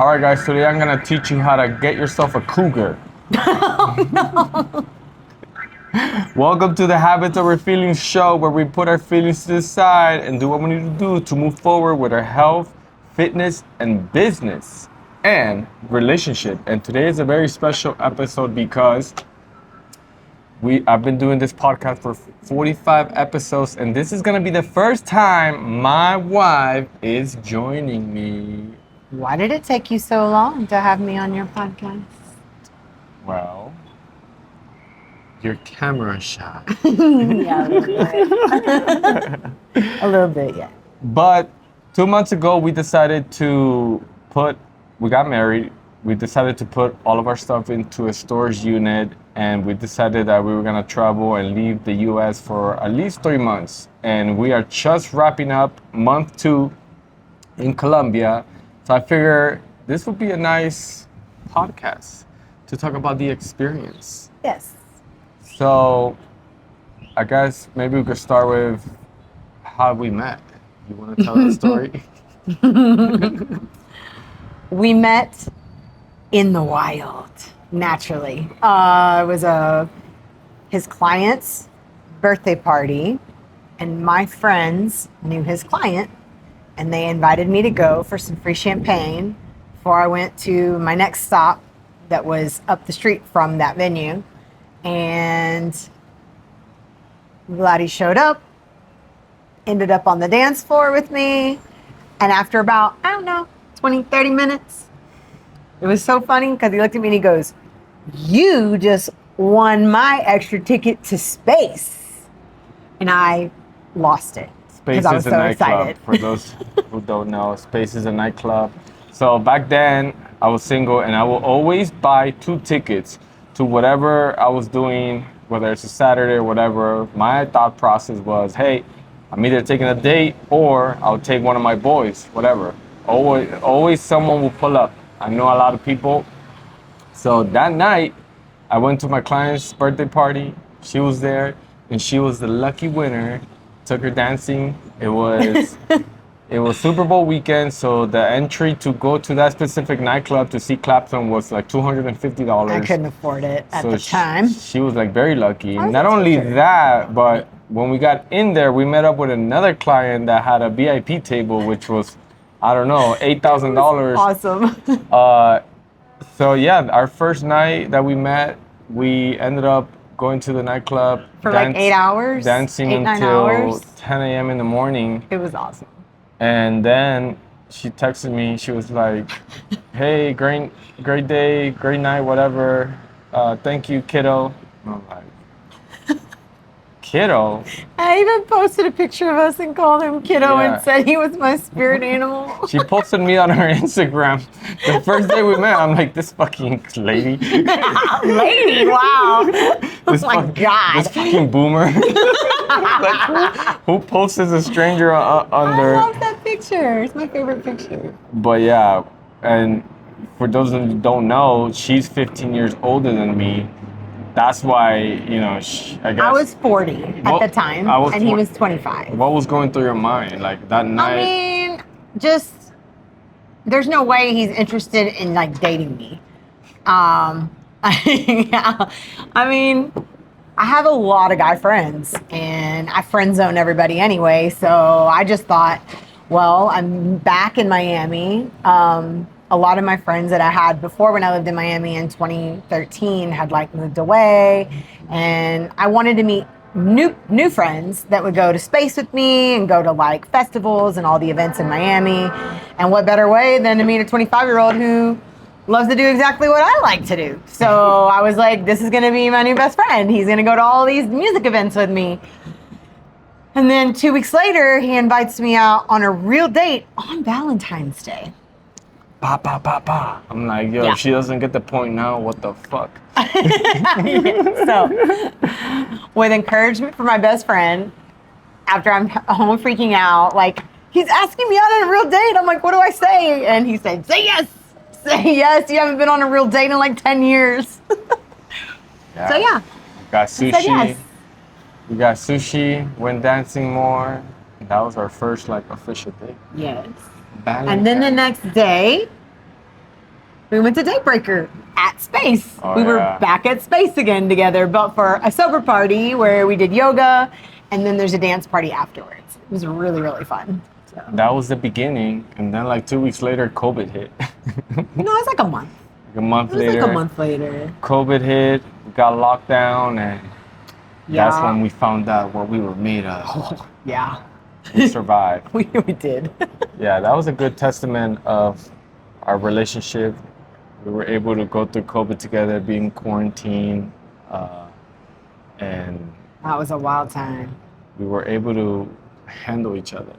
All right, guys, today I'm going to teach you how to get yourself a cougar. Welcome to the Habits Over Feelings show, where we put our feelings to the side and do what we need to do to move forward with our health, fitness, and business and relationship. And today is a very special episode because I've been doing this podcast for 45 episodes, and this is going to be the first time my wife is joining me. Why did it take you so long to have me on your podcast? Well, you're camera shy. Yeah, a little bit, yeah. But 2 months ago, we got married. We decided to put all of our stuff into a storage unit, and we decided that we were gonna travel and leave the US for at least 3 months. And we are just wrapping up month 2 in Colombia. So I figure this would be a nice podcast to talk about the experience. Yes. So I guess maybe we could start with how we met. You want to tell the story? We met in the wild, naturally. It was his client's birthday party, and my friends knew his client, and they invited me to go for some free champagne before I went to my next stop that was up the street from that venue. And Vladdy showed up, ended up on the dance floor with me, and after about, 20, 30 minutes, it was so funny because he looked at me and he goes, "You just won my extra ticket to space." And I lost it. Space I is was a so nightclub. excited. For those who don't know, Space is a nightclub. So back then, I was single, and I will always buy 2 tickets to whatever I was doing, whether it's a Saturday or whatever. My thought process was, hey, I'm either taking a date or I'll take one of my boys, whatever. Always someone will pull up. I know a lot of people. So that night, I went to my client's birthday party. She was there, and she was the lucky winner. Took her dancing. It was Super Bowl weekend, so the entry to go to that specific nightclub to see Clapton was like $250. I couldn't afford it at the time. She was like very lucky. I was Not a only teacher. that, but when we got in there, we met up with another client that had a VIP table, which was, I don't know, $8,000. Awesome. So yeah, our first night that we met, we ended up going to the nightclub For like 8 hours? dancing 8, 9 until hours? 10 a.m. in the morning. It was awesome. And then she texted me. She was like, "Hey, great day, great night, whatever. Thank you, kiddo." And I'm like, "Kiddo?" I even posted a picture of us and called him Kiddo Yeah. and said he was my spirit animal. She posted me on her Instagram. The first day we met, I'm like, this fucking lady. Lady, wow. This Oh my God. This fucking boomer. Like, who posts as a stranger I under? love that picture. It's my favorite picture. But yeah, and for those who don't know, she's 15 years older than me. That's why, I guess. I was 40 at Well, the time, I was and he 20. was 25. What was going through your mind, like that night? I mean, just there's no way he's interested in like dating me. I mean, I have a lot of guy friends, and I friend zone everybody anyway. So I just thought, well, I'm back in Miami. A lot of my friends that I had before when I lived in Miami in 2013 had like moved away, and I wanted to meet new friends that would go to space with me and go to like festivals and all the events in Miami. And what better way than to meet a 25-year-old who loves to do exactly what I like to do. So I was like, this is going to be my new best friend. He's going to go to all these music events with me. And then 2 weeks later, he invites me out on a real date on Valentine's Day. Pa, pa, pa, pa. I'm like, yo, Yeah. if she doesn't get the point now, what the fuck? So, with encouragement from my best friend, after I'm home freaking out, like, he's asking me out on a real date. I'm like, what do I say? And he said, say yes. Say yes. You haven't been on a real date in like 10 years. So, yeah. We got I said sushi. yes. We got sushi, went dancing more. That was our first like official date. Yes. And then the next day, We went to Daybreaker at Space. Oh, We were yeah. back at Space again together, but for a sober party where we did yoga, and then there's a dance party afterwards. It was really, really fun. So. That was the beginning, and then like 2 weeks later, COVID hit. No, it's like a month. Like a month It was later, like a month later. COVID hit, we got locked down, and that's Yeah. when we found out what we were made of. Oh, yeah. We survived. We did. Yeah, that was a good testament of our relationship. We were able to go through COVID together, being quarantined, and That was a wild time. we were able to handle each other.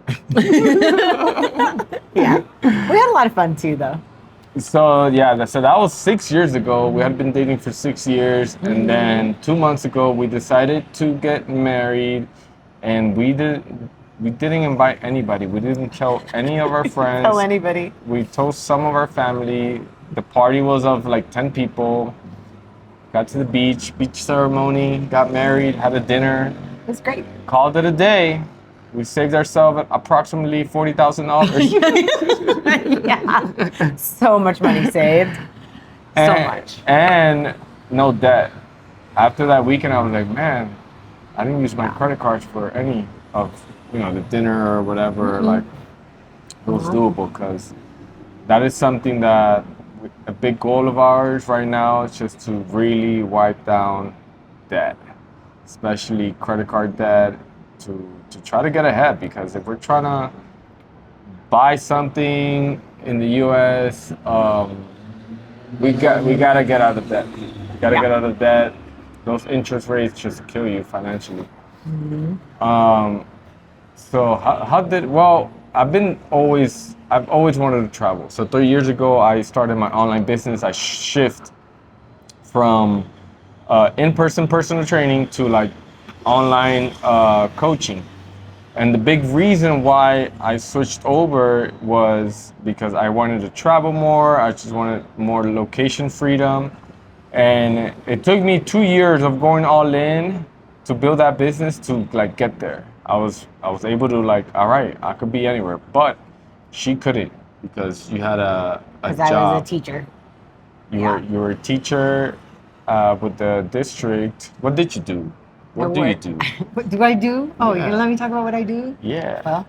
Yeah. We had a lot of fun too, though. So yeah, so that was 6 years ago. We had been dating for 6 years, and then 2 months ago we decided to get married, and we didn't invite anybody. We didn't tell any of our friends. Tell anybody. We told some of our family. The party was of like 10 people. Got to the beach ceremony, got married, had a dinner, It was great. called it a day. We saved ourselves approximately $40,000. Yeah. So much money saved. So much. And no debt. After that weekend, I was like, man, I didn't use my credit cards for any of, the dinner or whatever. Like, it was doable because that is something that a big goal of ours right now is just to really wipe down debt, especially credit card debt, to try to get ahead. Because if we're trying to buy something in the U.S., we gotta get out of debt. We gotta get out of debt. Those interest rates just kill you financially. So I've always wanted to travel. So 3 years ago, I started my online business. I shift from in-person personal training to like online coaching. And the big reason why I switched over was because I wanted to travel more. I just wanted more location freedom. And it took me 2 years of going all in to build that business to like get there. I was able to like, all right, I could be anywhere, but she couldn't because you had a Because job. I was a teacher. You were a teacher with the district. What did you do? What do you do? What do I do? Oh, Yeah. you're gonna let me talk about what I do? Yeah. Well,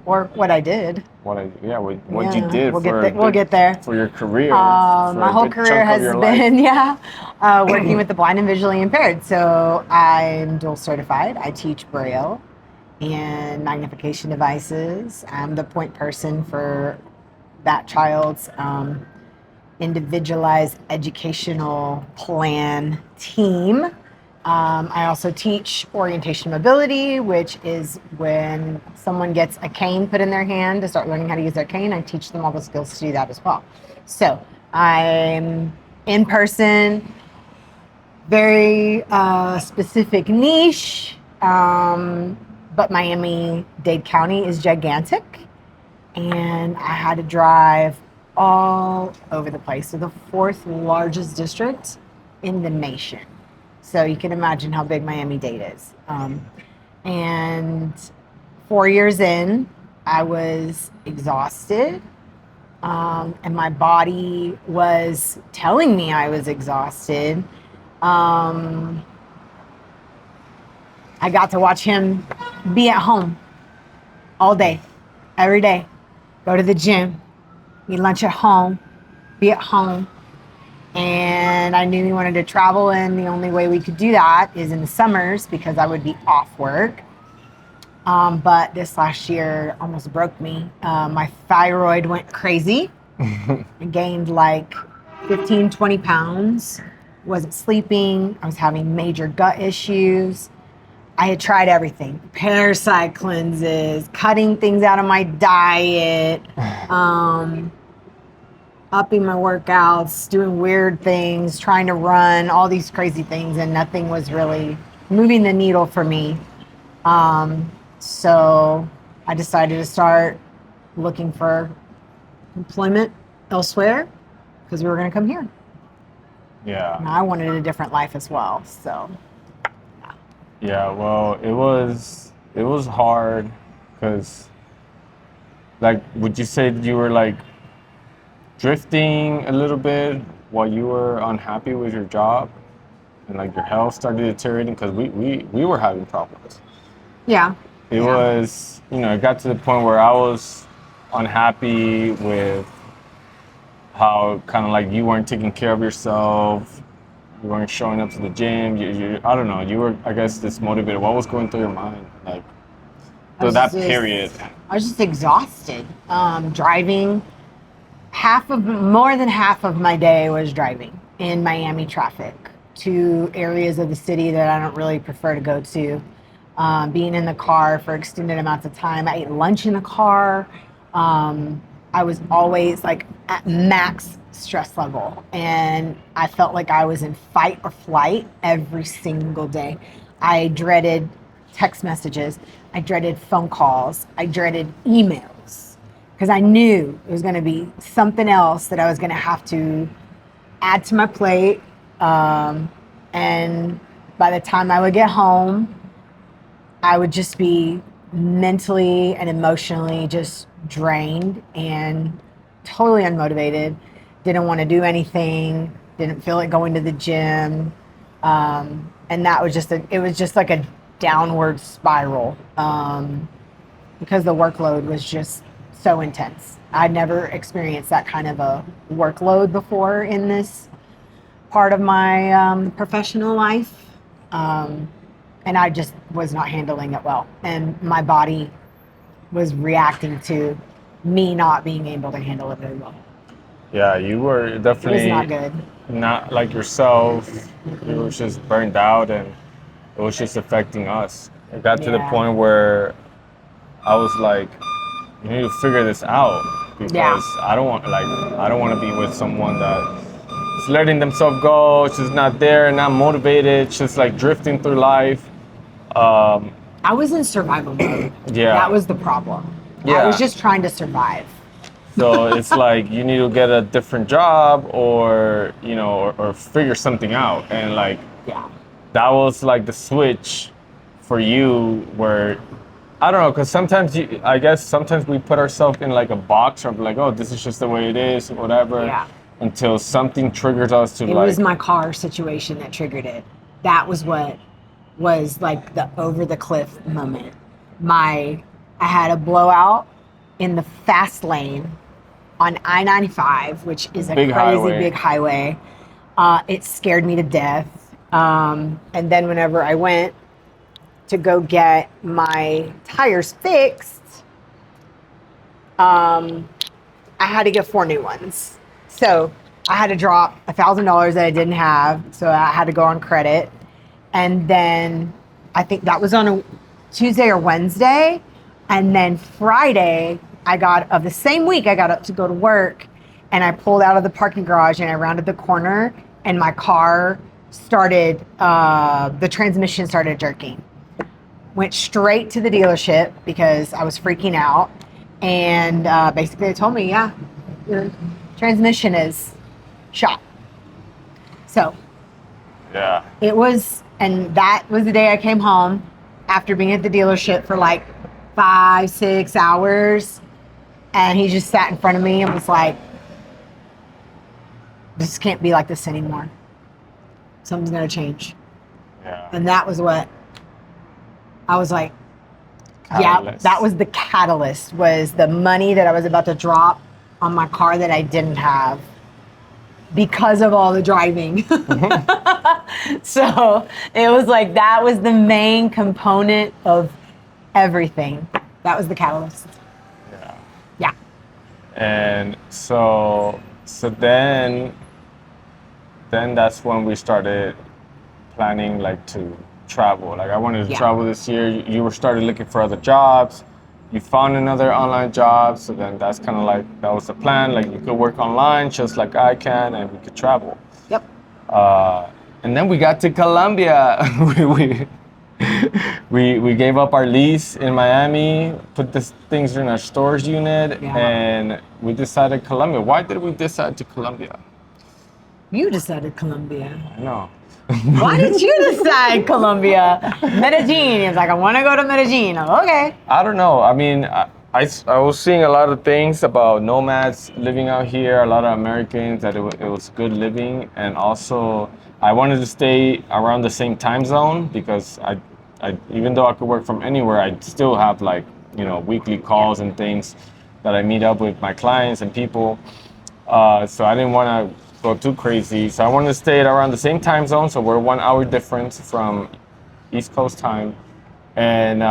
or what I did. What Yeah, you did we'll get there. for your career. for My a whole good career chunk of has your life. been, working with the blind and visually impaired. So I'm dual certified. I teach Braille and magnification devices. I'm the point person for that child's individualized educational plan team. I also teach orientation mobility, which is when someone gets a cane put in their hand to start learning how to use their cane. I teach them all the skills to do that as well. So I'm in person, very specific niche, but Miami-Dade County is gigantic, and I had to drive all over the place. So the fourth largest district in the nation. So you can imagine how big Miami-Dade is. And 4 years in, I was exhausted. And my body was telling me I was exhausted. I got to watch him be at home all day, every day. Go to the gym, eat lunch at home, be at home. And I knew he wanted to travel, and the only way we could do that is in the summers because I would be off work. But this last year almost broke me. My thyroid went crazy. I gained like 15, 20 pounds. Wasn't sleeping. I was having major gut issues. I had tried everything. Parasite cleanses, cutting things out of my diet, upping my workouts, doing weird things, trying to run, all these crazy things, and nothing was really moving the needle for me. So I decided to start looking for employment elsewhere because we were going to come here. Yeah. And I wanted a different life as well. So Yeah, well, it was hard because, like, would you say that you were like drifting a little bit while you were unhappy with your job and like your health started deteriorating? Because we were having problems. Yeah. It Yeah. was, it got to the point where I was unhappy with how kind of like you weren't taking care of yourself, you weren't showing up to the gym. I don't know, you were, I guess, dismotivated. What was going through your mind, like, I through was that just, period? I was just exhausted. Driving, more than half of my day was driving in Miami traffic to areas of the city that I don't really prefer to go to. Being in the car for extended amounts of time. I ate lunch in the car. I was always like at max stress level, and I felt like I was in fight or flight every single day. I dreaded text messages. I dreaded phone calls. I dreaded emails because I knew it was going to be something else that I was going to have to add to my plate. And by the time I would get home, I would just be mentally and emotionally just drained and totally unmotivated. Didn't want to do anything. Didn't feel like going to the gym. And that was it was just like a downward spiral because the workload was just so intense. I'd never experienced that kind of a workload before in this part of my professional life. And I just was not handling it well. And my body was reacting to me not being able to handle it very well. Yeah, you were It was definitely not good. not like yourself. You were just burned out, and it was just affecting us. It got to the Yeah. point where I was like, you need to figure this out, because Yeah. I don't want to be with someone that is letting themselves go, just not there, not motivated, just like drifting through life. I was in survival mode. Yeah. That was the problem. I Yeah. was just trying to survive. So it's like you need to get a different job, or or figure something out. And like Yeah. that was like the switch for you, where I don't know, because I guess sometimes we put ourselves in like a box of like, oh, this is just the way it is, whatever. Yeah. Until something triggers us to It was my car situation that triggered it. That was what was like the over the cliff moment. I had a blowout in the fast lane on I-95, which is a Big crazy highway. big highway. It scared me to death. And then whenever I went to go get my tires fixed, I had to get 4 new ones. So I had to drop $1,000 that I didn't have. So I had to go on credit. And then I think that was on a Tuesday or Wednesday. And then Friday, of the same week, I got up to go to work, and I pulled out of the parking garage and I rounded the corner, and my car the transmission started jerking. Went straight to the dealership because I was freaking out. And basically they told me, yeah, your transmission is shot. So Yeah. it was, and that was the day I came home after being at the dealership for like 5-6 hours. And he just sat in front of me and was like, this can't be like this anymore. Something's going to change. Yeah. And that was what I was like, yeah, Catalyst. that was the catalyst, was the money that I was about to drop on my car that I didn't have because of all the driving. So it was like, that was the main component of everything. That was the catalyst. Yeah. Yeah. And so then that's when we started planning like to travel. Like I wanted to Yeah. travel this year. You were started looking for other jobs. You found another online job. So then that's kind of like, that was the plan. Like you could work online just like I can, and we could travel. Yep. And then we got to Colombia. we gave up our lease in Miami, put these things in our storage unit, Yeah. and we decided Colombia. Why did we decide to Colombia? You decided Colombia. I know. Why did you decide Colombia? Medellin. He was like, I want to go to Medellin. I'm, okay. I don't know. I mean, I was seeing a lot of things about nomads living out here, a lot of Americans, that it was good living. And also, I wanted to stay around the same time zone because even though I could work from anywhere, I still have like, weekly calls and things that I meet up with my clients and people. So I didn't want to go too crazy. So I wanted to stay at around the same time zone. So we're 1 hour difference from East Coast time. And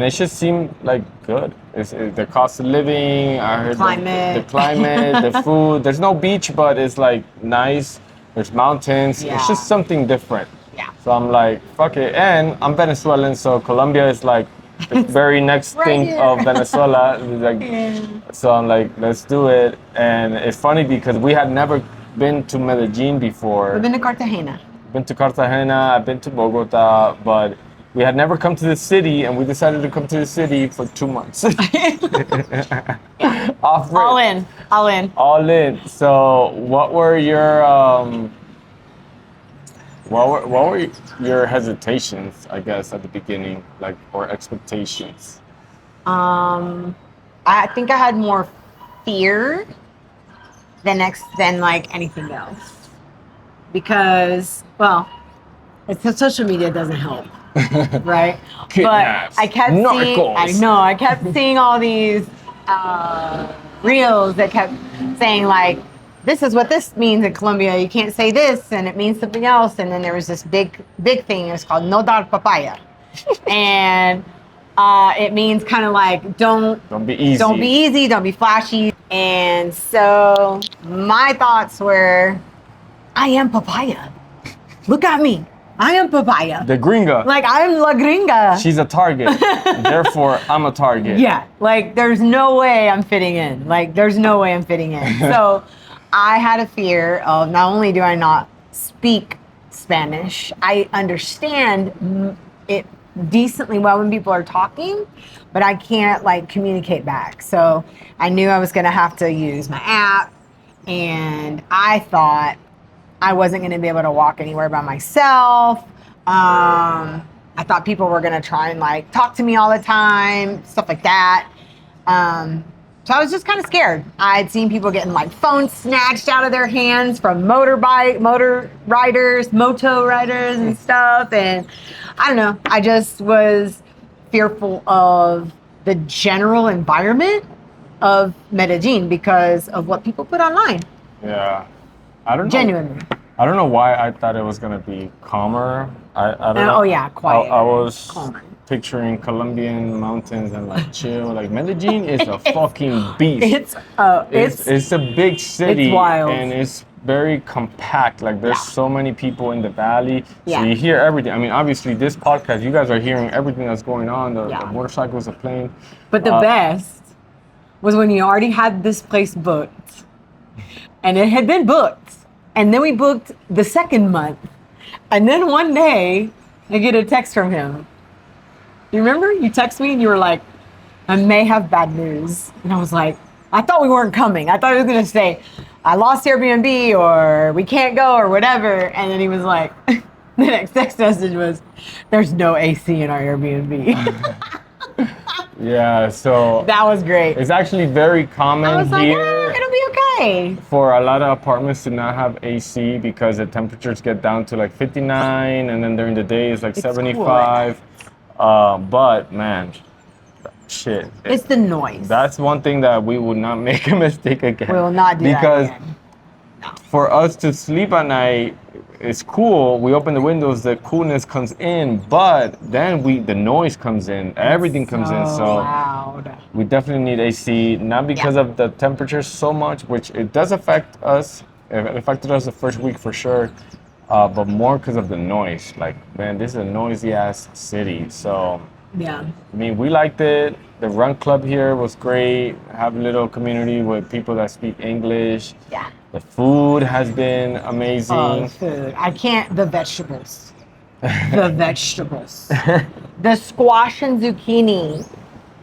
it just seemed like good. The cost of living, I heard Climate. the climate, the food. There's no beach, but it's like nice. There's mountains. Yeah. It's just something different. Yeah. So I'm like, fuck it. And I'm Venezuelan, so Colombia is like the very next Right thing here. of Venezuela. Like, Yeah. so I'm like, let's do it. And it's funny because we had never been to Medellin before. We've been to Cartagena. Been to Cartagena, I've been to Bogota, but we had never come to the city, and we decided to come to the city for 2 months. Off rip. All in. All in. All in. So, what were your what were your hesitations, I guess, at the beginning, like, or expectations? I think I had more fear than like anything else, because social media doesn't help, right? Kidnaps, But I kept narcos. I kept seeing all these reels that kept saying like, this is what this means in Colombia. You can't say this, and it means something else. And then there was this big thing. It's called no dar papaya, and it means kind of like don't be easy. Don't be easy. Don't be flashy. And so my thoughts were, I am papaya. Look at me. I am papaya. The gringa. Like, I'm la gringa. She's a target. Therefore, I'm a target. Yeah. Like, there's no way I'm fitting in. Like, there's no way I'm fitting in. So I had a fear of, not only do I not speak Spanish, I understand it decently well when people are talking, but I can't like communicate back. So I knew I was going to have to use my app, and I thought I wasn't going to be able to walk anywhere by myself. I thought people were going to try and like talk to me all the time, stuff like that. So I was just kind of scared. I'd seen people getting like phones snatched out of their hands from moto riders and stuff. And I don't know, I just was fearful of the general environment of Medellin because of what people put online. Yeah. I don't know. Genuinely. I don't know why I thought it was gonna be calmer. I don't know. Oh yeah, quiet. I was calmer. picturing Colombian mountains and like chill. Like Medellin is a fucking beast. It's a big city. It's wild. And it's very compact. Like there's so many people in the valley. Yeah. So you hear everything. I mean, obviously this podcast, you guys are hearing everything that's going on. The motorcycles, the plane. But the best was when you already had this place booked, and it had been booked. And then we booked the second month. And then one day, I get a text from him. You remember? You text me and you were like, I may have bad news. And I was like, I thought we weren't coming. I thought he was going to say, I lost Airbnb or we can't go or whatever. And then he was like, the next text message was, there's no AC in our Airbnb. Yeah, so that was great. It's actually very common I was like, here. it'll be okay. For a lot of apartments to not have AC because the temperatures get down to like 59, and then during the day it's like 75. Cool. But man, shit. It's the noise. That's one thing that we will not make a mistake again. We will not do that again. Because for us to sleep at night, it's cool. We open the windows, the coolness comes in, but then the noise comes in. Everything comes in. So loud. We definitely need AC, not because of the temperature so much, which it does affect us. It affected us the first week for sure, but more because of the noise. Like, man, this is a noisy ass city. So yeah, I mean, we liked it. The run club here was great. Have a little community with people that speak English. Yeah. The food has been amazing. Oh, the food. The vegetables. The vegetables. The squash and zucchini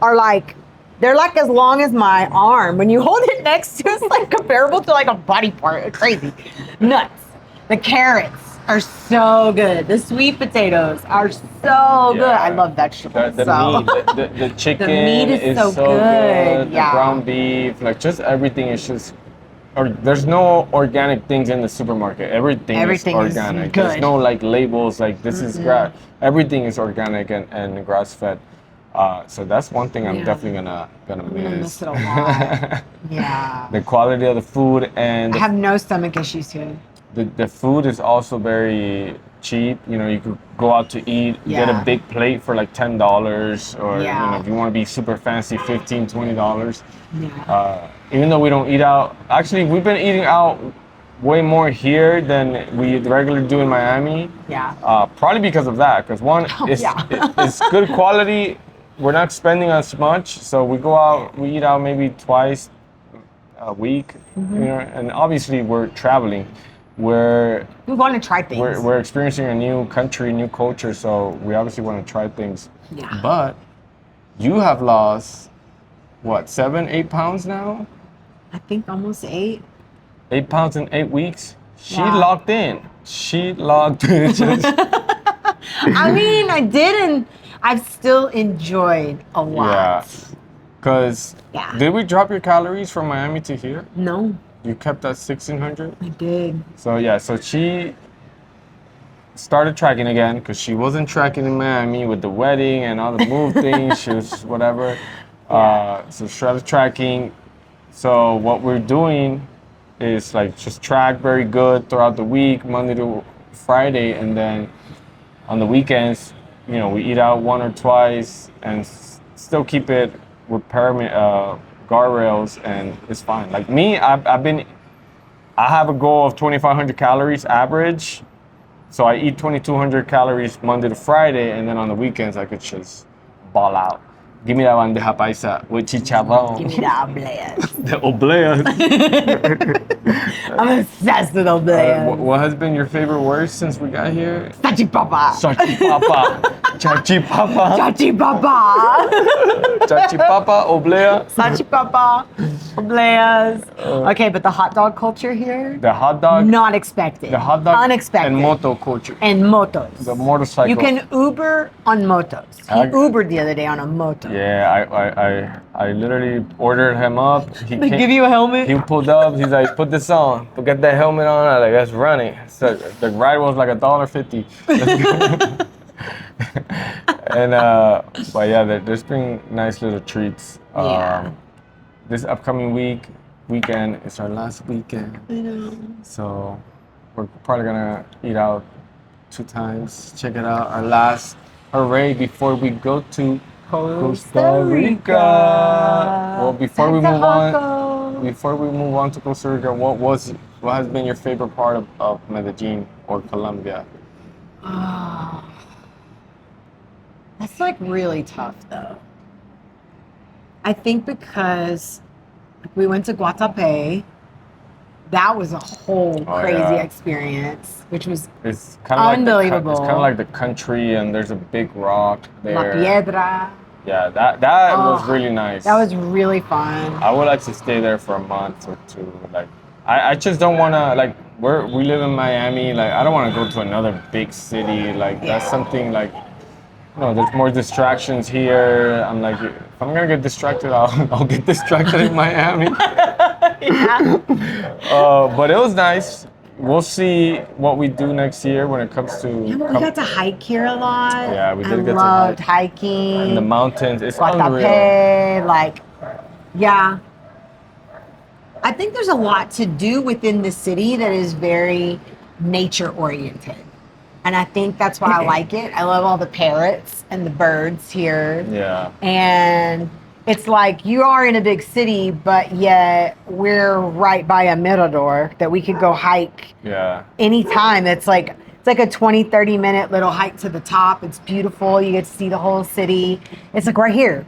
are like, they're like as long as my arm. When you hold it next to, it's like comparable to like a body part. It's crazy. Nuts. The carrots. are so good. The sweet potatoes are so good. I love vegetables. The so. meat, the chicken meat is so good. The Yeah. ground beef, like just everything is just. Or there's no organic things in the supermarket. Everything is Everything is organic. good. There's no like labels like this is grass. Everything is organic and grass fed. So that's one thing I'm Yeah. definitely gonna I'm miss. gonna miss it a lot. Yeah. The quality of the food and I have no stomach issues here. the food is also very cheap. You know, you could go out to eat, get a Yeah. big plate for like $10, or you know, Yeah. if you want to be super fancy, $15, $20. Yeah. Even though we don't eat out, actually, we've been eating out way more here than we regularly do in Miami. Yeah. Probably because of that. Because one, it's good quality. We're not spending as much, so we go out, we eat out maybe twice a week. You know, and obviously we're traveling. We want to try things. We're experiencing a new country, new culture, so we obviously want to try things. Yeah. But you have lost what, 7, 8 pounds now? I think almost 8. 8 pounds in 8 weeks. She Yeah. locked in. She locked in. I mean, I did, and I've still enjoyed a lot. Yeah. Cause Yeah. did we drop your calories from Miami to here? No, You kept that 1600. I did. So yeah, so she started tracking again because she wasn't tracking in Miami with the wedding and all the move things. She was whatever. So she started tracking. So what we're doing is like just track very good throughout the week, Monday to Friday, and then on the weekends, you know, we eat out 1 or twice and still keep it with guardrails, and it's fine. Like me, I have a goal of 2,500 calories average. So I eat 2,200 calories Monday to Friday, and then on the weekends I could just ball out. Give me that bandeja paisa with chicharrón. Give me the obleas. The obleas. I'm obsessed with obleas. What has been your favorite word since we got here? Salchipapa. Salchipapa. Chachipapa. Salchipapa. Chachipapa, oblea. Salchipapa. Obleas. Okay, but the hot dog culture here, The hot dog. not expected. The hot dog. Unexpected. And moto culture. And motos. The motorcycle. You can Uber on motos. He Ubered the other day on a moto. Yeah, I literally ordered him up. They give you a helmet? He pulled up. He's like, put this on. But get that helmet on. I'm like, that's running. So the ride was like $1.50. And but yeah, there's been nice little treats. Yeah. This upcoming weekend is our last weekend. I know. So we're probably gonna eat out 2 times. Check it out. Our last hooray before we go to Costa Rica. Well, before we move on to Costa Rica, what has been your favorite part of Medellin or Colombia? Oh, that's like really tough though. I think because we went to Guatapé, that was a whole crazy experience, which was It's kind of unbelievable. It's kind of like the country, and there's a big rock there. La Piedra. Yeah, that was really nice. That was really fun. I would like to stay there for a month or 2. Like, I just don't want to, like, we live in Miami. Like, I don't want to go to another big city. Like, that's something like, there's more distractions here. I'm like, if I'm gonna get distracted, I'll get distracted in Miami. Yeah. But it was nice. We'll see what we do next year when it comes to. Yeah, but we got to hike here a lot. Yeah, we did I get to loved hike. hiking. In the mountains. It's unreal. Guatapé, like, yeah. I think there's a lot to do within the city that is very nature oriented. And I think that's why I like it. I love all the parrots and the birds here. Yeah. And it's like you are in a big city, but yet we're right by a mirador that we could go hike anytime. It's like a 20, 30 minute little hike to the top. It's beautiful. You get to see the whole city. It's like right here.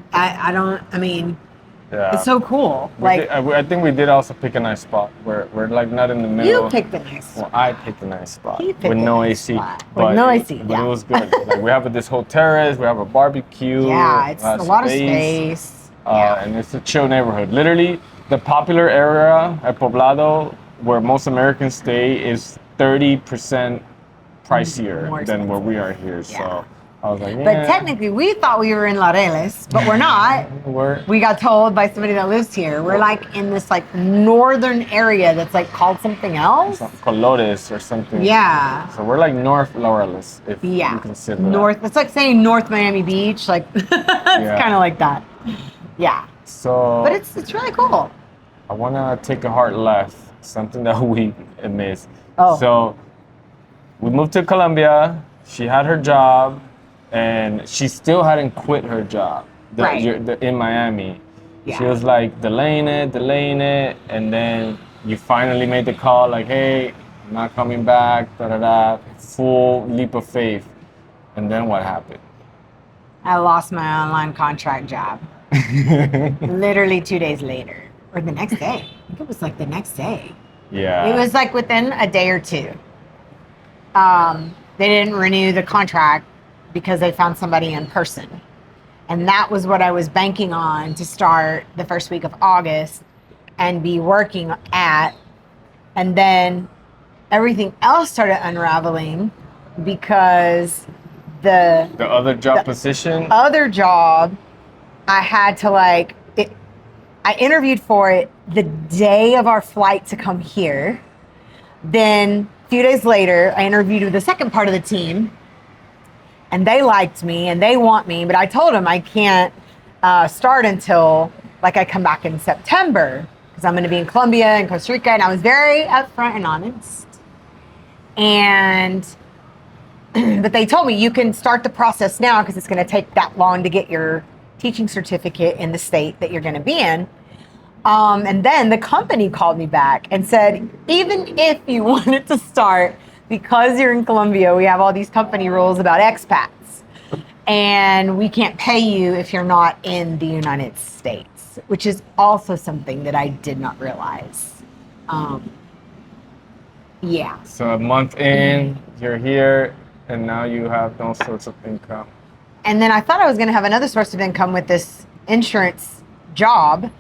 It's so cool. I think we did also pick a nice spot. We're like not in the middle. You picked a nice spot. Well, I picked a nice spot He picked with a no nice AC. spot. But With no AC, but yeah. it was good. Like, we have this whole terrace. We have a barbecue. Yeah, it's a lot of space. And it's a chill neighborhood. Literally, the popular area at Poblado, where most Americans stay, is 30% pricier More than where expensive. we are here. Yeah. So I was like, yeah. But technically, we thought we were in Laureles, but we're not. we're We got told by somebody that lives here. We're like in this like northern area that's like called something else. Colores or something. Yeah. So we're like North Laureles, if Yeah. you consider North. It's like saying North Miami Beach. Like it's kind of like that. Yeah. that. So But it's really cool. I want to take a hard left, something that we miss. Oh. So we moved to Colombia. She had her job, and she still hadn't quit her job Right. in Miami. Yeah. She was like delaying it, and then you finally made the call, like, hey, I'm not coming back, da da da. Full leap of faith. And then what happened? I lost my online contract job. Literally 2 days later. Or the next day. I think it was like the next day. Yeah. It was like within a day or two. They didn't renew the contract because they found somebody in person. And that was what I was banking on to start the first week of August and be working at. And then everything else started unraveling because the other job position. other job, I had to like, I interviewed for it the day of our flight to come here. Then a few days later, I interviewed with the second part of the team, and they liked me and they want me, but I told them I can't start until like I come back in September because I'm going to be in Colombia and Costa Rica, and I was very upfront and honest. And but they told me you can start the process now because it's going to take that long to get your teaching certificate in the state that you're going to be in. And then the company called me back and said, even if you wanted to start, because you're in Colombia, we have all these company rules about expats. And we can't pay you if you're not in the United States, which is also something that I did not realize. Yeah. So a month in, you're here, and now you have no source of income. And then I thought I was going to have another source of income with this insurance job.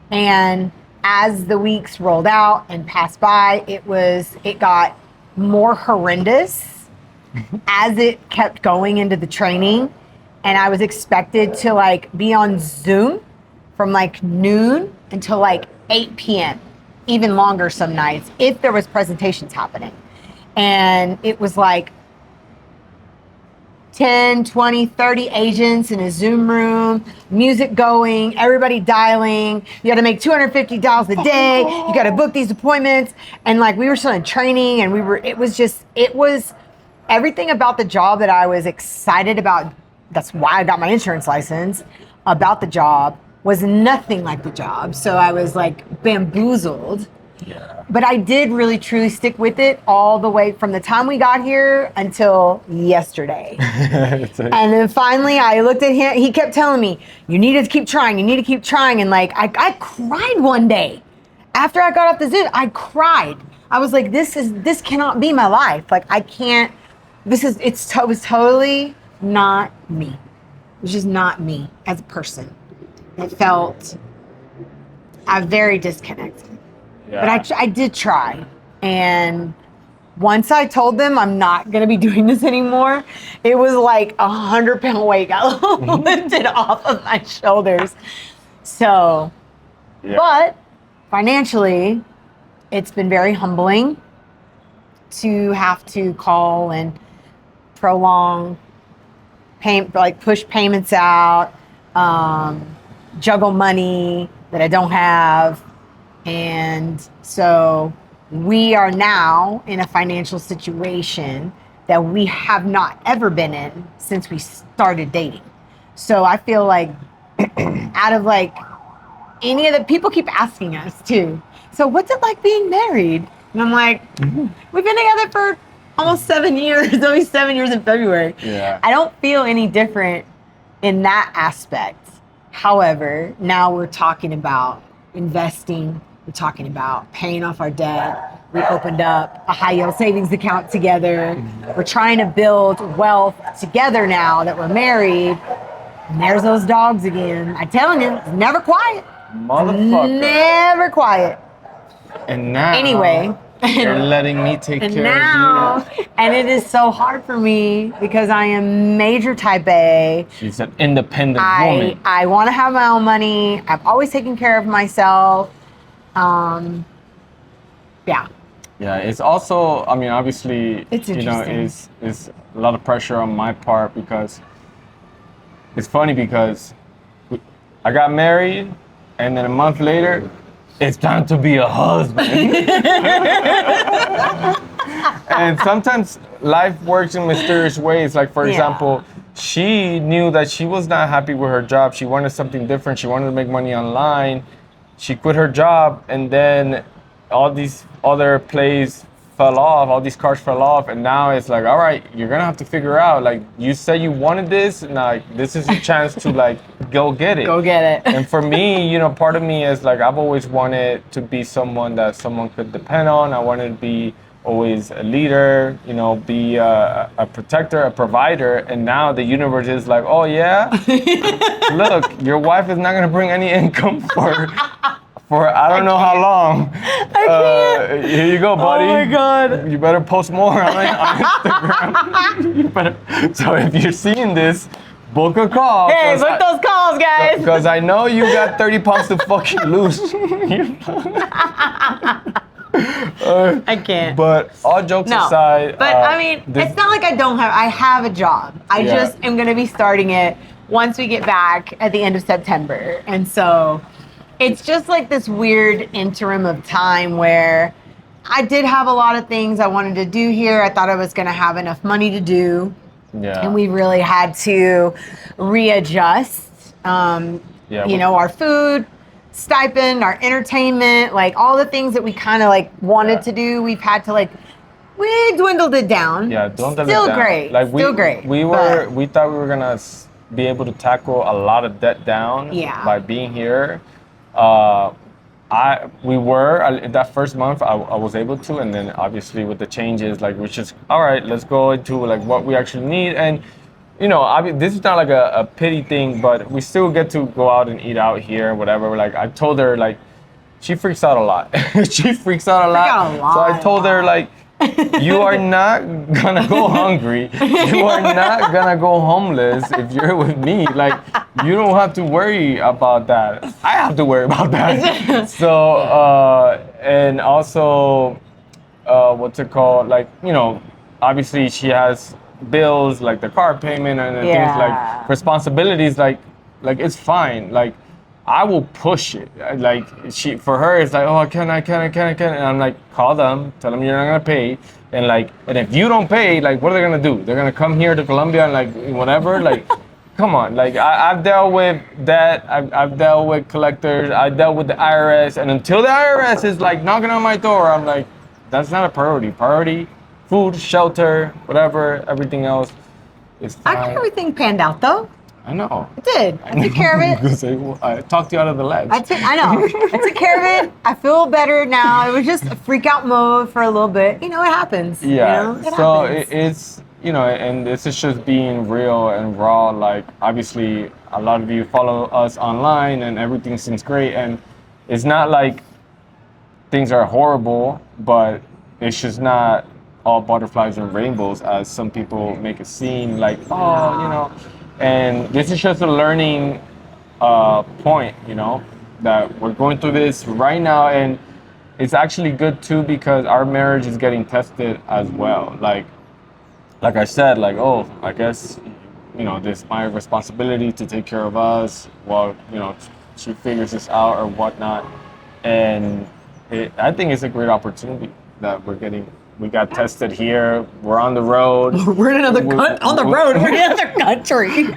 And as the weeks rolled out and passed by, it got more horrendous as it kept going into the training. And I was expected to like be on Zoom from like noon until like 8 p.m., even longer some nights, if there was presentations happening. And it was like 10, 20, 30 agents in a Zoom room, music going, everybody dialing. You got to make 250 dials a day. You got to book these appointments. And like we were still in training, and it was everything about the job that I was excited about. That's why I got my insurance license, about the job was nothing like the job. So I was like bamboozled. Yeah. But I did really truly stick with it all the way from the time we got here until yesterday. And then finally I looked at him. He kept telling me, you need to keep trying. You need to keep trying. And like, I cried one day after I got off the Zoom. I cried. I was like, this cannot be my life. Like I can't, it was totally not me. It was just not me as a person. It felt very disconnected. Yeah. But I did try. And once I told them I'm not going to be doing this anymore, it was like 100-pound weight got lifted off of my shoulders. So, Yeah. but financially, it's been very humbling to have to call and prolong push payments out, juggle money that I don't have. And so we are now in a financial situation that we have not ever been in since we started dating. So I feel like out of like any of the people keep asking us too, so what's it like being married? And I'm like, we've been together for almost 7 years. It'll be 7 years in February. Yeah. I don't feel any different in that aspect. However, now we're talking about investing. We're talking about paying off our debt. We opened up a high yield savings account together. We're trying to build wealth together now that we're married. And there's those dogs again. I'm telling you, it's never quiet. Motherfucker. Never quiet. And now. Anyway, You're letting me take And care now, of you. and it is so hard for me because I am major type A. She's an independent woman. I want to have my own money. I've always taken care of myself. Yeah. Yeah, it's also, I mean, obviously, It's you know, interesting. it's a lot of pressure on my part because it's funny because I got married and then a month later, it's time to be a husband. And sometimes life works in mysterious ways. Like, for Yeah. example, she knew that she was not happy with her job. She wanted something different. She wanted to make money online. She quit her job, and then all these other plays fell off, all these cards fell off, and now it's like, all right, you're gonna have to figure out, like, you said you wanted this, and like, this is your chance to like go get it. Go get it. And for me, you know, part of me is like, I've always wanted to be someone that someone could depend on. I wanted to be always a leader, you know, be a protector, a provider. And now the universe is like, oh yeah, look, your wife is not gonna bring any income for I don't know how long. I can't. Here you go, buddy. Oh my God. You better post more on Instagram. You better. So if you're seeing this, book a call. Hey, book those calls, guys. Because I know you got 30 pounds to fucking lose. I can't. But all jokes No, aside. but I mean, it's not like I have a job. I Yeah. just am going to be starting it once we get back at the end of September. And so it's just like this weird interim of time where I did have a lot of things I wanted to do here. I thought I was going to have enough money to do. Yeah. And we really had to readjust, you know, our food, stipend, our entertainment, like all the things that we kind of like wanted to do. We've had to like, we dwindled it down. Yeah, don't dumb it Still down. great. Like Still great. We thought we were gonna be able to tackle a lot of debt down by being here. That first month I was able to, and then obviously with the changes, like, we just, all right, let's go into like what we actually need. And you know, this is not like a pity thing, but we still get to go out and eat out here, whatever. Like, I told her, like, she freaks out a lot. She freaks out a lot. So I told her, like, you are not gonna go hungry. You are not gonna go homeless if you're with me. Like, you don't have to worry about that. I have to worry about that. So, and also, what's it called? Like, you know, obviously she has bills, like the car payment and things, like responsibilities, like it's fine. Like, I will push it. Like, for her, it's like, oh, I can. And I'm like, call them, tell them you're not gonna pay. And like, and if you don't pay, like, what are they gonna do? They're gonna come here to Colombia and like, whatever, like, come on. Like, I've dealt with that. I've dealt with collectors. I dealt with the IRS. And until the IRS is like knocking on my door, I'm like, that's not a priority. Food, shelter, whatever, everything else is fine. I think everything panned out though. I know. It did. I took care of it. I talked you out of the ledge. I know. I took care of it. I feel better now. It was just a freak out mode for a little bit. You know, it happens. Yeah. You know, it so happens. it's, you know, and this is just being real and raw. Like, obviously, a lot of you follow us online and everything seems great. And it's not like things are horrible, but it's just not all butterflies and rainbows as some people make it seem. Like, oh, you know. And this is just a learning point, you know, that we're going through this right now. And it's actually good too, because our marriage is getting tested as well. Like I said, like, oh, I guess, you know, this is my responsibility to take care of us while, you know, she figures this out or whatnot. And I think it's a great opportunity that we're getting. We got tested here. We're on the road. We're in another We're in another country.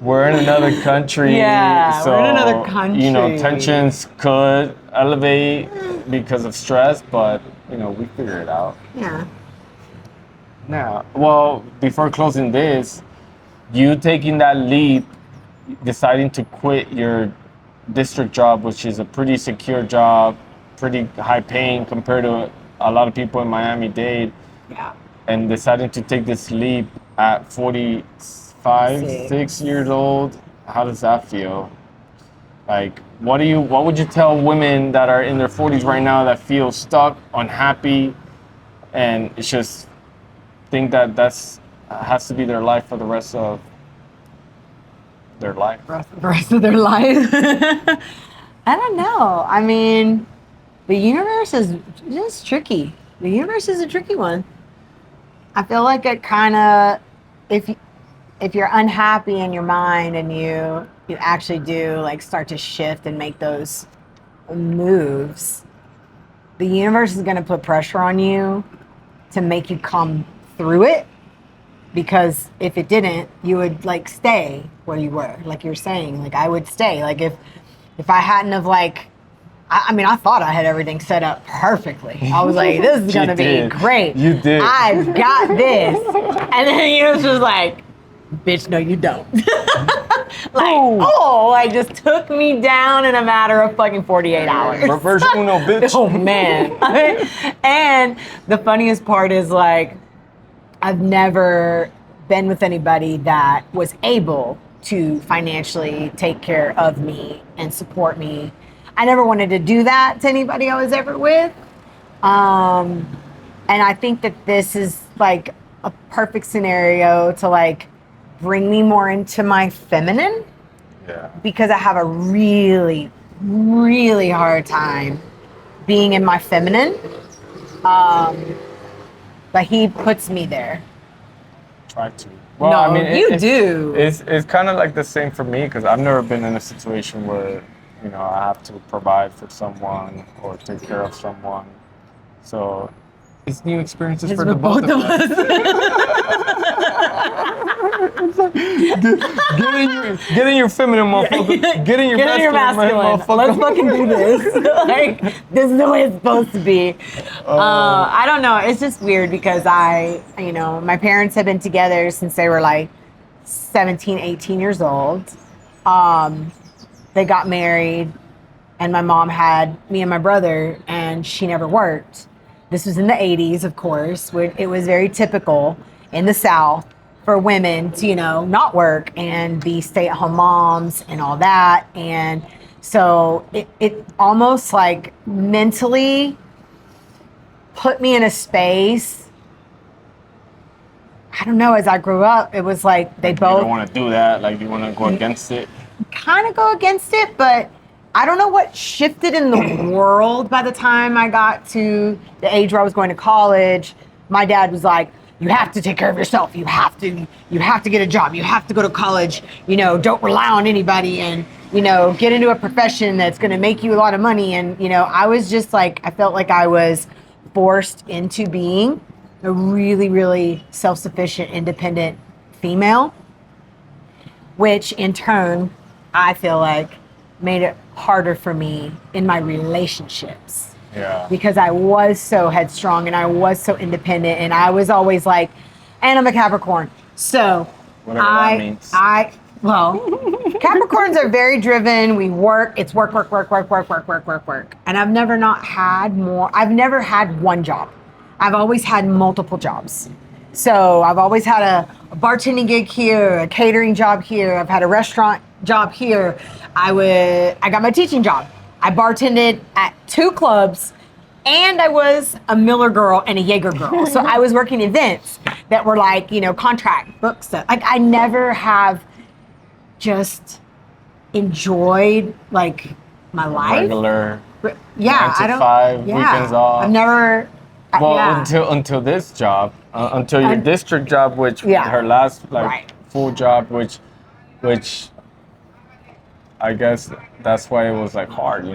we're in another country. Yeah, so, we're in another country. You know, tensions could elevate because of stress, but you know, we figure it out. Yeah. Now, well, before closing this, you taking that leap, deciding to quit your district job, which is a pretty secure job, pretty high paying compared to a lot of people in Miami-Dade, and deciding to take this leap at 45, 6 years old. How does that feel? Like, what would you tell women that are in their 40s right now that feel stuck, unhappy, and it's just think that that's has to be their life for the rest of their life? Rest of their life. I don't know. I mean, the universe is just tricky. The universe is a tricky one. I feel like it kind of, if you're unhappy in your mind and you actually do like start to shift and make those moves, the universe is going to put pressure on you to make you come through it. Because if it didn't, you would like stay where you were. Like you're saying, like I would stay. Like if I hadn't have like, I mean, I thought I had everything set up perfectly. I was like, this is gonna be great. You did. I've got this. And then you was just like, bitch, no, you don't. Like just took me down in a matter of fucking 48 hours. Reverse Uno, bitch. Oh man. And the funniest part is like, I've never been with anybody that was able to financially take care of me and support me. I never wanted to do that to anybody I was ever with. And I think that this is like a perfect scenario to like bring me more into my feminine. Yeah. Because I have a really, really hard time being in my feminine. But he puts me there. Try to. Well, No, I mean, you do. It's kind of like the same for me because I've never been in a situation where, you know, I have to provide for someone or take care of someone. So it's new experiences for the both of us. Get in your feminine, motherfucker. Get in your masculine, motherfucker. Let's fucking do this. Like, this is the way it's supposed to be. I don't know. It's just weird because my parents have been together since they were like 17, 18 years old. They got married and my mom had me and my brother and she never worked. This was in the 80s, of course, where it was very typical in the South for women to, not work and be stay-at-home moms and all that. And so it almost like mentally put me in a space. I don't know, as I grew up, it was like they both... You don't want to do that, like you want to go against it? Kind of go against it, but I don't know what shifted in the world by the time I got to the age where I was going to college. My dad was like, you have to take care of yourself. You have to get a job. You have to go to college. Don't rely on anybody and, get into a profession that's going to make you a lot of money. And, I was just like, I felt like I was forced into being a really, really self-sufficient, independent female, which in turn, I feel like made it harder for me in my relationships. Yeah. Because I was so headstrong and I was so independent and I was always like, and I'm a Capricorn. So whatever that means. Capricorns are very driven. We work. It's work. And I've never had one job. I've always had multiple jobs. So I've always had a bartending gig here, a catering job here. I've had a restaurant job here. I got my teaching job. I bartended at 2 clubs and I was a Miller girl and a Jaeger girl. So I was working events that were like, contract book stuff. Like I never have just enjoyed like my life. Regular. Yeah. 9 to 5, weekends off. I've never. Until this job, until your district job, which her last full job, which I guess that's why it was like hard,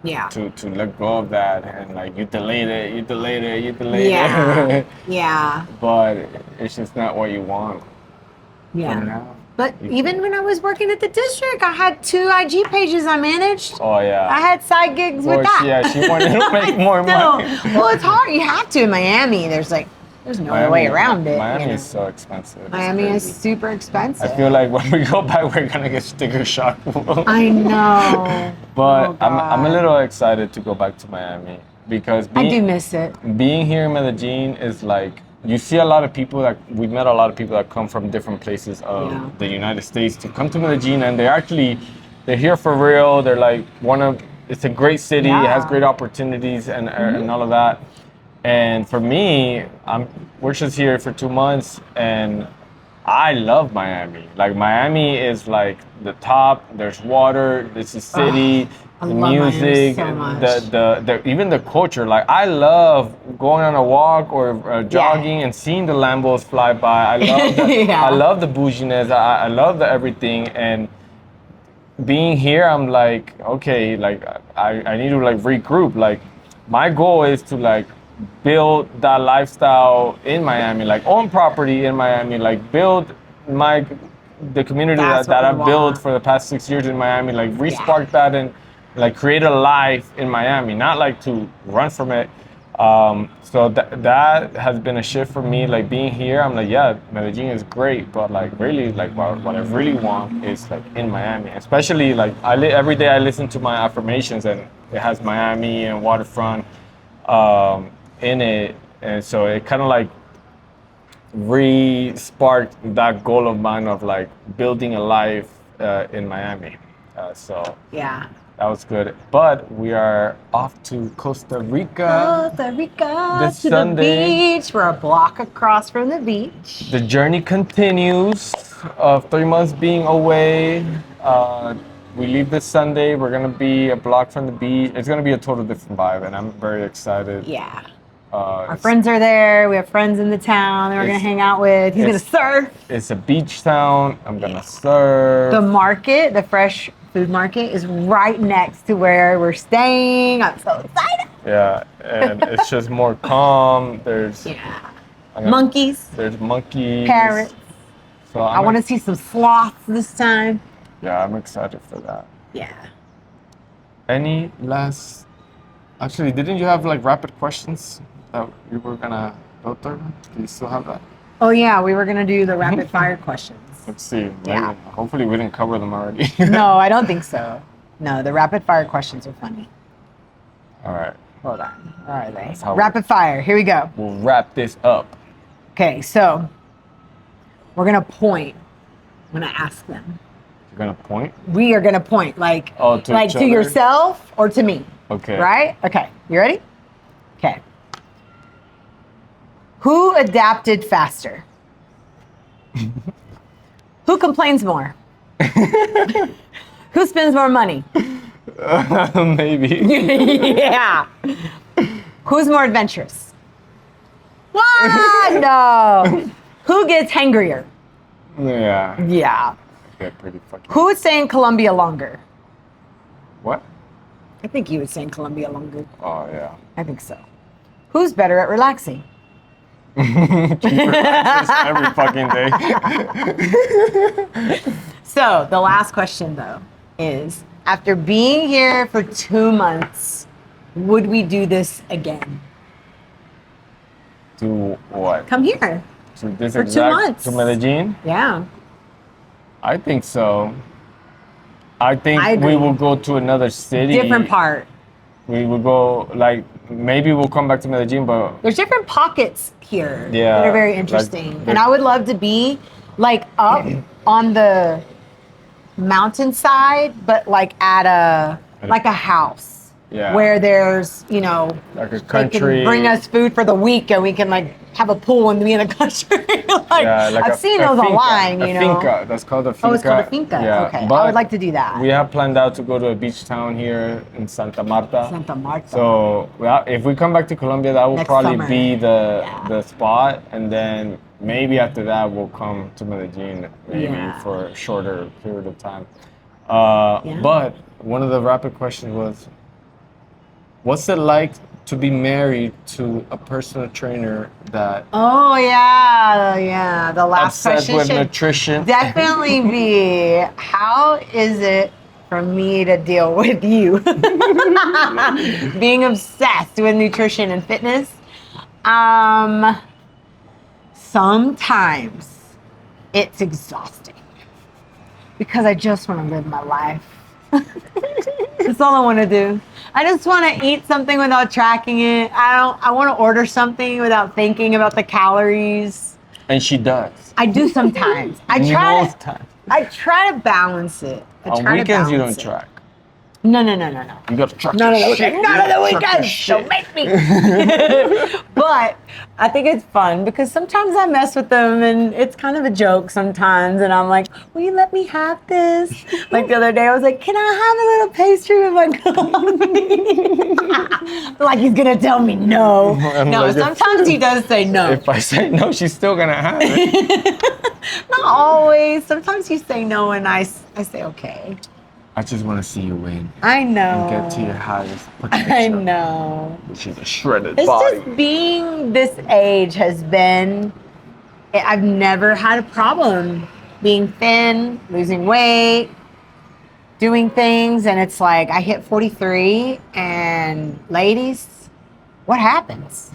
Yeah. To let go of that and like you delayed it. Yeah. But it's just not what you want. Yeah. For now. But even when I was working at the district, I had 2 IG pages I managed. Oh yeah. I had side gigs with that. Yeah, she wanted to make more money. Well, it's hard. You have to in Miami. There's no way around it. Miami is so expensive. Miami is super expensive. I feel like when we go back, we're gonna get sticker shock. I know. But I'm a little excited to go back to Miami because I do miss it. Being here in Medellin is like you see a lot of people we've met a lot of people that come from different places of the United States to come to Medellin, and they're actually they're here for real. They're like it's a great city. It has Yeah. great opportunities and all of that. And for me, we're just here for 2 months, and I love Miami. Like Miami is like the top. There's water. It's a city. I The love Miami music, so much. the even the culture. Like I love going on a walk or jogging and seeing the Lambos fly by. I love Yeah. I love the bouginess. I love the everything. And being here, I'm like, okay, like I need to like regroup. Like my goal is to like build that lifestyle in Miami, like own property in Miami, like build the community That's that what I've we built want. for the past 6 years in Miami, like respark that and like create a life in Miami, not like to run from it. So that has been a shift for me. Like being here, I'm like, yeah, Medellin is great, but like really, like what I really want is like in Miami. Especially like every day I listen to my affirmations, and it has Miami and waterfront in it, and so it kind of like re-sparked that goal of mine of like building a life in Miami. So Yeah. that was good. But we are off to Costa Rica. Costa Rica This to Sunday. the beach. We're a block across from the beach. The journey continues of 3 months being away. We leave this Sunday. We're gonna be a block from the beach. It's gonna be a total different vibe, and I'm very excited. Yeah. Uh, Our friends are there. We have friends in the town that we're gonna It's- hang out with. He's gonna it's- surf. It's a beach town. I'm gonna surf. The market, the fresh food market, is right next to where we're staying. I'm so excited. Yeah, and it's just more calm. There's Yeah. I'm gonna- Monkeys, There's monkeys. parrots. So I want to see some sloths this time. Yeah, I'm excited for that. Yeah. Any last? Actually, didn't you have like rapid questions that you were gonna go through? Do you still have that? Oh yeah, we were gonna do the rapid fire questions. Let's see. Maybe. Yeah. Hopefully, we didn't cover them already. No, I don't think so. No, the rapid fire questions are funny. All right. Hold on. Where are they? how we- Rapid fire. Here we go. We'll wrap this up. Okay, so we're gonna point when I ask them. You're gonna point. We are gonna point like Oh, to like each to other? yourself or to me. Okay. Right? Okay. You ready? Okay. Who adapted faster? Who complains more? Who spends more money? Maybe. Yeah. Who's more adventurous? What? No. Who gets hangrier? Yeah. Yeah. Get pretty fucking. Who would stay in Colombia longer? What? I think you would stay in Colombia longer. Oh yeah. I think so. Who's better at relaxing? Just every fucking day. So the last question though is, after being here for 2 months, would we do this again? To what? Come here. To this For 2 exact months. to Medellin? Yeah. I think so. I think I we agree. will go to another city. Different part. We will go like maybe we'll come back to Medellin, but There's different pockets here Yeah, that are very like, interesting. there- And I would love to be like up on the mountainside, but like at a house. Yeah. Where there's, you know, like a they country. can bring us food for the week and we can like have a pool and be in the country. Like, Yeah, like I've seen those finca, online, a you know. finca. That's called a finca. Oh, it's called a finca. Yeah, Okay. I but would like to do that. We have planned out to go to a beach town here in Santa Marta. Santa Marta. So if we come back to Colombia, that will Next probably summer. be Yeah. the spot, and then maybe after that we'll come to Medellin, maybe Yeah. for a shorter period of time. Yeah. But one of the rapid questions was, what's it like to be married to a personal trainer that Oh yeah. The last obsessed question with should nutrition? definitely be, how is it for me to deal with you? Being obsessed with nutrition and fitness. Sometimes it's exhausting because I just want to live my life. That's all I want to do. I just want to eat something without tracking it. I want to order something without thinking about the calories. And she does. I do sometimes. I try Most times. I try to balance it. On weekends, you don't track. No. You gotta track None of your the shit. weekends. None of the You gotta track your weekends. shit. Don't make me. But I think it's fun because sometimes I mess with them and it's kind of a joke sometimes. And I'm like, will you let me have this? Like the other day, I was like, can I have a little pastry with my coffee? Like he's going to tell me no. I'm No, like, sometimes he does say no. If I say no, she's still gonna have it. Not always. Sometimes you say no and I say okay. I just want to see you win I know. and get to your highest potential. I know. Which is a shredded It's body. just being this age has been, I've never had a problem being thin, losing weight, doing things. And it's like, I hit 43 and ladies, what happens?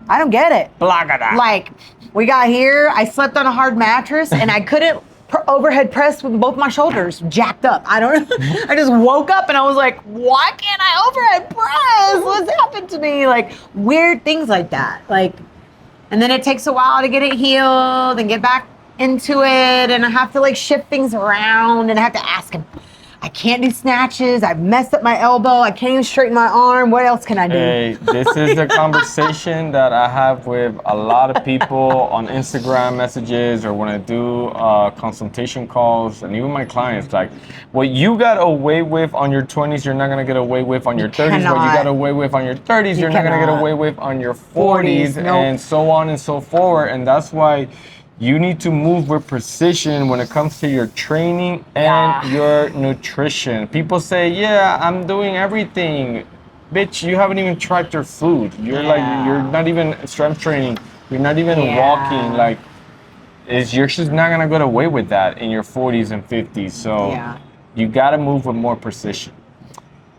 I don't get it. Blagada. Like, we got here, I slept on a hard mattress and I couldn't overhead press with both my shoulders jacked up. I don't know. I just woke up and I was like, why can't I overhead press? What's happened to me? Like weird things like that. Like, and then it takes a while to get it healed and get back into it. And I have to like shift things around and I have to ask him, I can't do snatches. I've messed up my elbow. I can't even straighten my arm. What else can I do? Hey, this is a conversation that I have with a lot of people on Instagram messages or when I do consultation calls and even my clients. Like, what you got away with on your 20s, you're not going to get away with on your 30s. What you cannot. got away with on your 30s, you're not going to get cannot. away with on your 40s, Nope. and so on and so forward. And that's why you need to move with precision when it comes to your training and your nutrition. People say, yeah, I'm doing everything. Bitch, you haven't even tracked your food. You're like, you're not even strength training. You're not even walking. Like, you're just not gonna get away with that in your 40s and 50s. So you gotta move with more precision.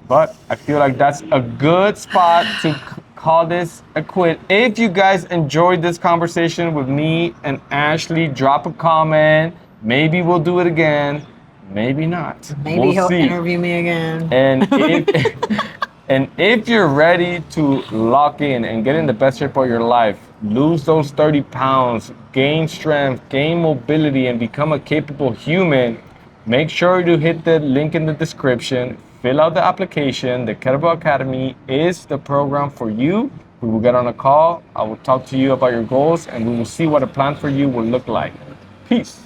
But I feel like that's a good spot to call this a quit. If you guys enjoyed this conversation with me and Ashley, drop a comment. Maybe we'll do it again. Maybe not. Maybe he'll see. interview me again. And if you're ready to lock in and get in the best shape of your life, lose those 30 pounds, gain strength, gain mobility, and become a capable human, make sure to hit the link in the description. Fill out the application. The Kettlebell Academy is the program for you. We will get on a call. I will talk to you about your goals and we will see what a plan for you will look like. Peace.